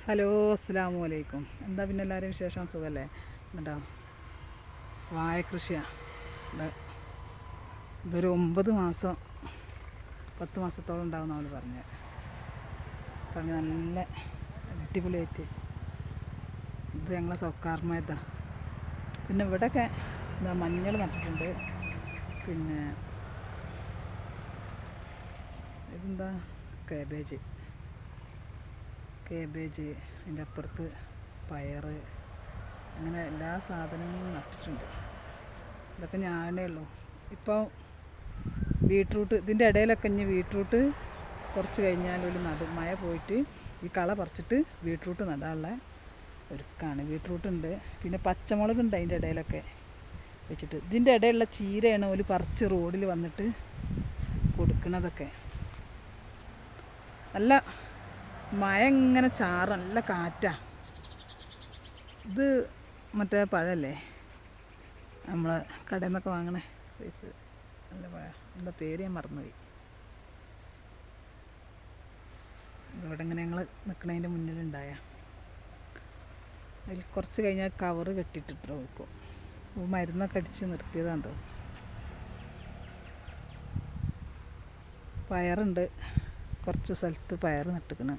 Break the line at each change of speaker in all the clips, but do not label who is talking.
Hello, അസ്സലാമു അലൈക്കും. എന്താ പിന്നെ എല്ലാവരും വിശേഷം? സുഖമല്ലേ? എന്നിട്ടോ വാഴ കൃഷിയാണ്. ഇതൊരു 9 മാസം 10 മാസത്തോളം ഉണ്ടാവും നമ്മൾ പറഞ്ഞത്. തങ്ങി നല്ല അടിപൊളിയായിട്ട് ഇത് ഞങ്ങളെ സൗക്കാർമയതാണ്. പിന്നെ ഇവിടെയൊക്കെ എന്താ മഞ്ഞൾ നട്ടിട്ടുണ്ട്. പിന്നെ ഇതെന്താ കാബേജ്, അതിൻ്റെ അപ്പുറത്ത് പയർ, അങ്ങനെ എല്ലാ സാധനങ്ങളും നട്ടിട്ടുണ്ട്. ഇതൊക്കെ ഞാനേ ഉള്ളൂ. ഇപ്പോൾ ബീട്രൂട്ട് ഇതിൻ്റെ ഇടയിലൊക്കെ ഇനി ബീട്രൂട്ട് കുറച്ച് കഴിഞ്ഞാൽ ഒരു നടും. മഴ പോയിട്ട് ഈ കള പറിച്ചിട്ട് ബീട്രൂട്ട് നടാനുള്ള ഒരുക്കാണ്. ബീട്രൂട്ടുണ്ട്, പിന്നെ പച്ചമുളകുണ്ട് അതിൻ്റെ ഇടയിലൊക്കെ വെച്ചിട്ട്. ഇതിൻ്റെ ഇടയിലുള്ള ചീരയാണ് ഒരു പറിച്ച് റോഡിൽ വന്നിട്ട് കൊടുക്കുന്നതൊക്കെ. നല്ല മഴ ഇങ്ങനെ ചാറ്, നല്ല കാറ്റാണ്. ഇത് മറ്റേ പഴമല്ലേ, നമ്മൾ കടയിൽ നിന്നൊക്കെ വാങ്ങണേ സൈസ് നല്ല പഴം. എന്താ പേര് ഞാൻ മറന്നുപോയി. ഇവിടെ ഇങ്ങനെ ഞങ്ങൾ നിൽക്കണതിൻ്റെ മുന്നിലുണ്ടായ അതിൽ കുറച്ച് കഴിഞ്ഞാൽ കവറ് കെട്ടിയിട്ടിട്ട് വെക്കും. മരുന്നൊക്കെ അടിച്ച് നിർത്തിയതാണെന്ന് തോന്നുന്നു. പയറുണ്ട്, കുറച്ച് സ്ഥലത്ത് പയർ നട്ടിക്കണ്.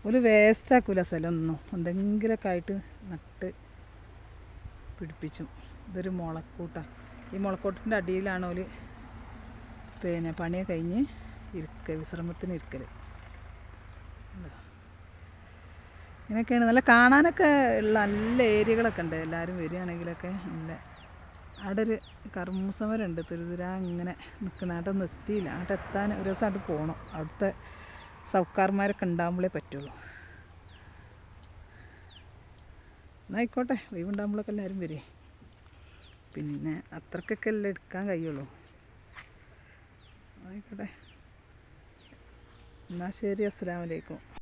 ഒരു വേസ്റ്റാക്കൂല സ്ഥലമൊന്നും, എന്തെങ്കിലുമൊക്കെ ആയിട്ട് നട്ട് പിടിപ്പിച്ചും. ഇതൊരു മുളക്കൂട്ടാണ്. ഈ മുളക്കൂട്ടിൻ്റെ അടിയിലാണ് ഒരു പിന്നെ പണിയൊക്കെ കഴിഞ്ഞ് വിശ്രമത്തിന് ഇരിക്കൽ. ഇങ്ങനെയൊക്കെയാണ്. നല്ല കാണാനൊക്കെ ഉള്ള നല്ല ഏരിയകളൊക്കെ ഉണ്ട്. എല്ലാവരും വരികയാണെങ്കിലൊക്കെ നല്ല. അവിടെ ഒരു കർമ്മൂസമരമുണ്ട്, തുരുതുരാ ഇങ്ങനെ നിൽക്കുന്ന. അവിടെ ഒന്നും എത്തിയില്ല. അവിടെ എത്താൻ ഒരു ദിവസം അവിടെ പോകണം. അവിടുത്തെ സൗക്കാർമാരൊക്കെ ഉണ്ടാകുമ്പോഴേ പറ്റുള്ളൂ. എന്നായിക്കോട്ടെ, ഒഴിവുണ്ടാകുമ്പോഴൊക്കെ എല്ലാവരും വരും. പിന്നെ അത്രക്കൊക്കെ എല്ലാം എടുക്കാൻ കഴിയുള്ളൂ. ആയിക്കോട്ടെ, എന്നാൽ ശരി, അസ്സലാമു അലൈക്കും.